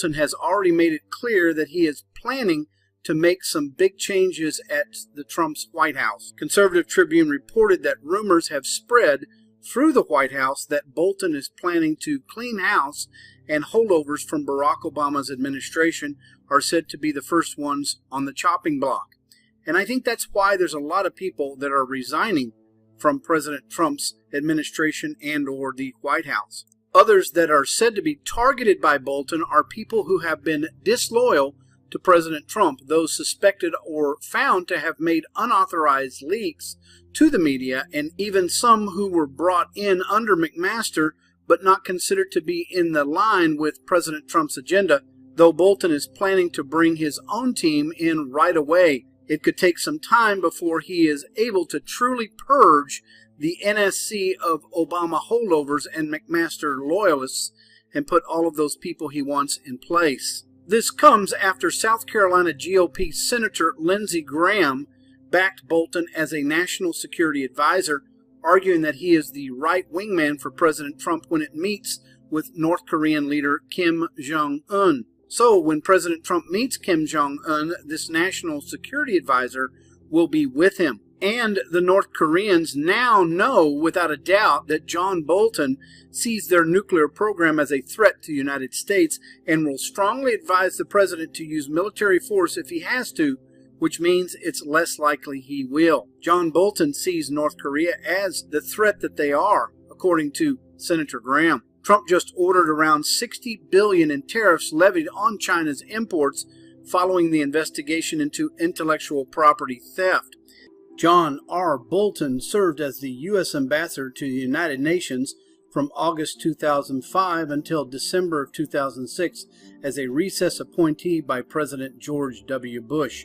Bolton has already made it clear that he is planning to make some big changes at the Trump's White House. Conservative Tribune reported that rumors have spread through the White House that Bolton is planning to clean house, and holdovers from Barack Obama's administration are said to be the first ones on the chopping block. And I think that's why there's a lot of people that are resigning from President Trump's administration and or the White House. Others that are said to be targeted by Bolton are people who have been disloyal to President Trump, those suspected or found to have made unauthorized leaks to the media, and even some who were brought in under McMaster but not considered to be in the line with President Trump's agenda, though Bolton is planning to bring his own team in right away. It could take some time before he is able to truly purge the NSC of Obama holdovers and McMaster loyalists and put all of those people he wants in place. This comes after South Carolina GOP Senator Lindsey Graham backed Bolton as a national security advisor, arguing that he is the right wingman for President Trump when it meets with North Korean leader Kim Jong-un. So when President Trump meets Kim Jong-un, this national security advisor will be with him. And the North Koreans now know without a doubt that John Bolton sees their nuclear program as a threat to the United States and will strongly advise the president to use military force if he has to, which means it's less likely he will. John Bolton sees North Korea as the threat that they are, according to Senator Graham. Trump just ordered around $60 billion in tariffs levied on China's imports following the investigation into intellectual property theft. John R. Bolton served as the U.S. ambassador to the United Nations from August 2005 until December of 2006 as a recess appointee by President George W. Bush.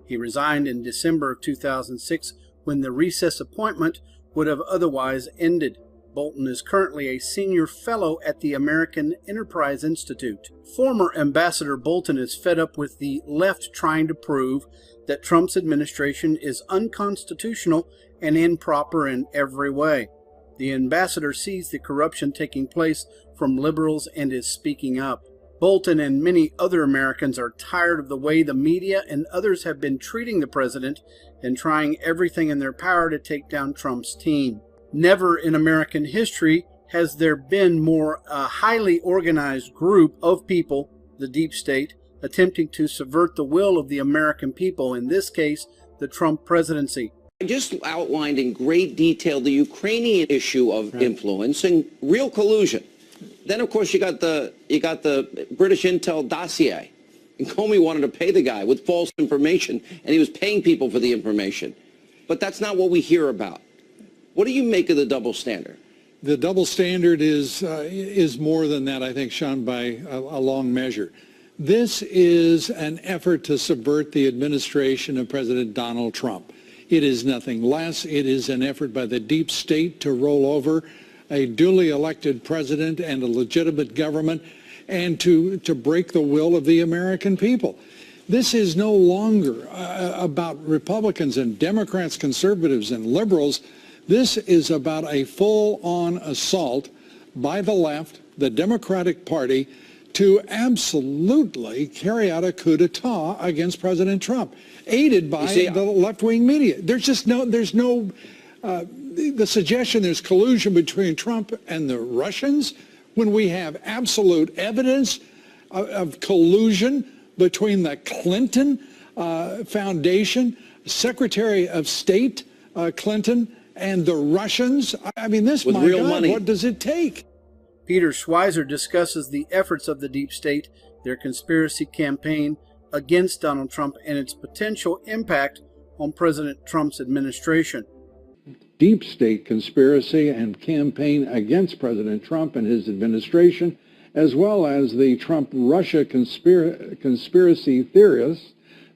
He resigned in December of 2006 when the recess appointment would have otherwise ended. Bolton is currently a senior fellow at the American Enterprise Institute. Former Ambassador Bolton is fed up with the left trying to prove that Trump's administration is unconstitutional and improper in every way. The ambassador sees the corruption taking place from liberals and is speaking up. Bolton and many other Americans are tired of the way the media and others have been treating the president and trying everything in their power to take down Trump's team. Never in American history has there been more a highly organized group of people, the deep state, attempting to subvert the will of the American people, in this case, the Trump presidency. I just outlined in great detail the Ukrainian issue of influence and real collusion. Then, of course, you got the British intel dossier. And Comey wanted to pay the guy with false information, and he was paying people for the information. But that's not what we hear about. What do you make of the double standard? The double standard is more than that, I think, Sean, by a long measure. This is an effort to subvert the administration of President Donald Trump. It is nothing less. It is an effort by the deep state to roll over a duly elected president and a legitimate government and to break the will of the American people. This is no longer about Republicans and Democrats, conservatives and liberals. This is about a full-on assault by the left, the Democratic Party, to absolutely carry out a coup d'etat against President Trump, aided by the left-wing media. There's no the suggestion there's collusion between Trump and the Russians when we have absolute evidence of collusion between the Clinton Foundation, Secretary of State Clinton, and the Russians. I mean, this, with my real God, money. what does it take? Peter Schweizer discusses the efforts of the deep state, their conspiracy campaign against Donald Trump, and its potential impact on President Trump's administration. Deep state conspiracy and campaign against President Trump and his administration, as well as the Trump-Russia conspiracy theorists.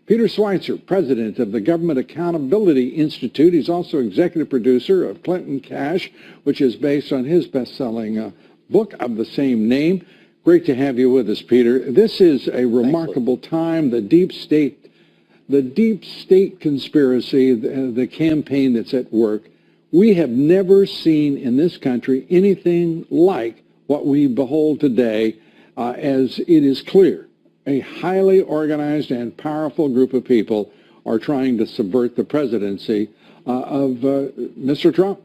Peter Schweizer, president of the Government Accountability Institute. He's also executive producer of Clinton Cash, which is based on his best-selling book of the same name. Great to have you with us, Peter. This is a remarkable time. The deep state conspiracy, the campaign that's at work. We have never seen in this country anything like what we behold today, as it is clear a highly organized and powerful group of people are trying to subvert the presidency of Mr. Trump.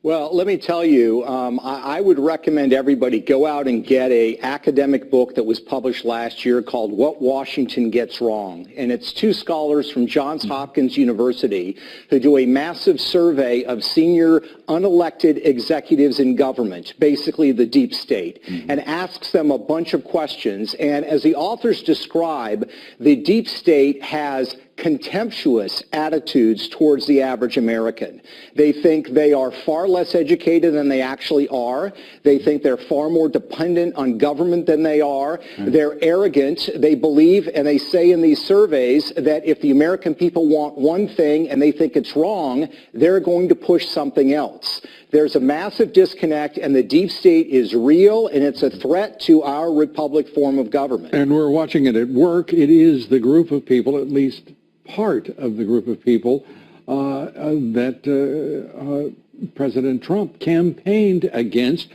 Well, let me tell you, I would recommend everybody go out and get an academic book that was published last year called What Washington Gets Wrong. And it's two scholars from Johns Hopkins University who do a massive survey of senior unelected executives in government, basically the deep state, and asks them a bunch of questions. And as the authors describe, the deep state has contemptuous attitudes towards the average American. They think they are far less educated than they actually are. They think they're far more dependent on government than they are. They're arrogant. They believe, and they say in these surveys, that if the American people want one thing and they think it's wrong, they're going to push something else. There's a massive disconnect, and the deep state is real, and it's a threat to our republic form of government. And we're watching it at work. It is the group of people, at least part of the group of people, that President Trump campaigned against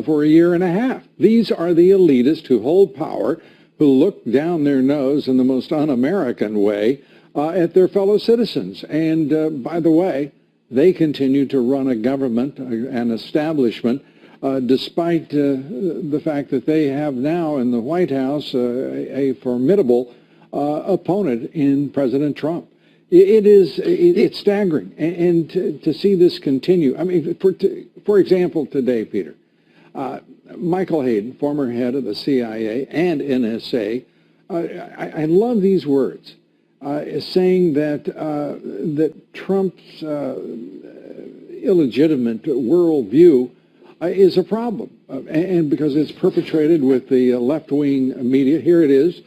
for a year and a half. These are the elitists who hold power, who look down their nose in the most un-American way at their fellow citizens. And by the way, they continue to run a government, an establishment, despite the fact that they have now in the White House a formidable opponent in President Trump. It's staggering, and to see this continue. I mean, for example, today, Peter, Michael Hayden, former head of the CIA and NSA, I love these words, saying that that Trump's illegitimate worldview is a problem, and because it's perpetrated with the left-wing media. Here it is.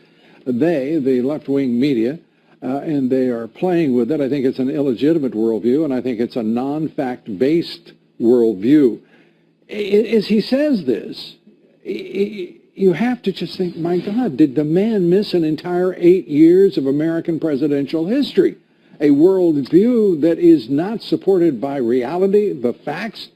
The left-wing media, and they are playing with it. I think it's an illegitimate worldview, and I think it's a non-fact-based worldview. As he says this, you have to just think, my God, did the man miss an entire 8 years of American presidential history? A worldview that is not supported by reality, the facts.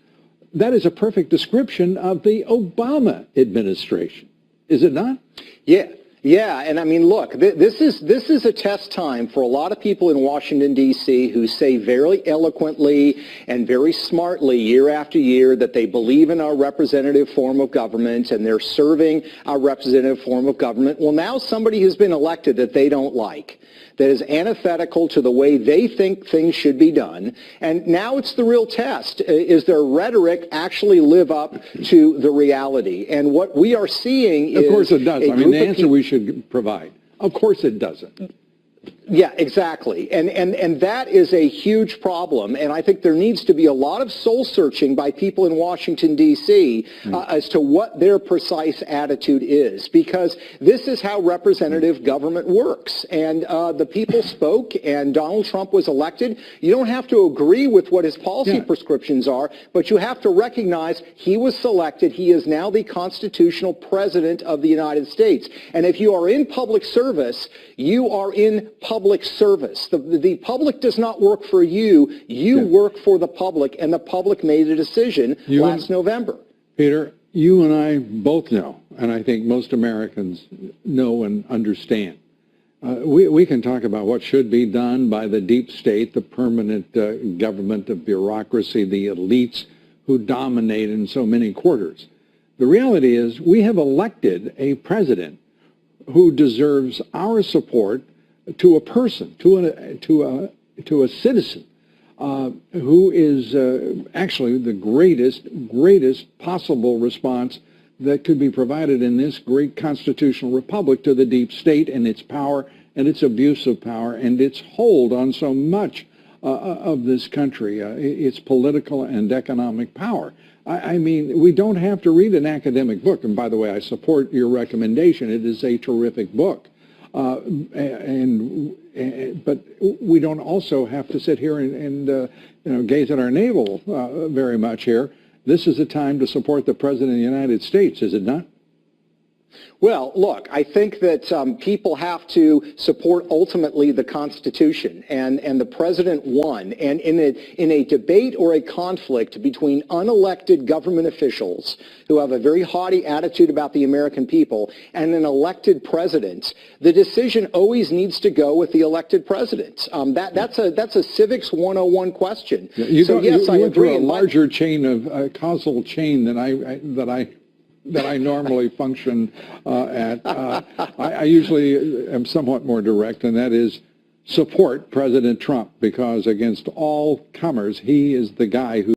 That is a perfect description of the Obama administration, is it not? Yeah. Yeah, and I mean, look, this is a test time for a lot of people in Washington, D.C. who say very eloquently and very smartly year after year that they believe in our representative form of government and they're serving our representative form of government. Well, now somebody has been elected that they don't like, that is antithetical to the way they think things should be done. And now it's the real test. Is their rhetoric actually live up to the reality? And what we are seeing is... Of course it does. I mean, the answer we should provide. Of course it doesn't. Yeah, exactly. And that is a huge problem. And I think there needs to be a lot of soul searching by people in Washington, D.C. As to what their precise attitude is, because this is how representative government works. And the people spoke, and Donald Trump was elected. You don't have to agree with what his policy prescriptions are, but you have to recognize he was selected. He is now the constitutional president of the United States. And if you are in public service, you are in public service. The public does not work for you. You work for the public, and the public made a decision last November. Peter, you and I both know, and I think most Americans know and understand. We can talk about what should be done by the deep state, the permanent government of bureaucracy, the elites who dominate in so many quarters. The reality is we have elected a president who deserves our support, to a person, to a citizen, who is actually the greatest possible response that could be provided in this great constitutional republic to the deep state and its power and its abuse of power and its hold on so much of this country, its political and economic power. I mean, we don't have to read an academic book. And by the way, I support your recommendation. It is a terrific book. But we don't also have to sit here and gaze at our navel very much here. This is a time to support the President of the United States, is it not? Well, look, I think that people have to support ultimately the Constitution, and the president won. And in a debate or a conflict between unelected government officials who have a very haughty attitude about the American people and an elected president, the decision always needs to go with the elected president. That's a civics 101 question. You I went through agree. a larger chain of causal chain than I normally function at. I usually am somewhat more direct, and that is support President Trump, because against all comers, he is the guy who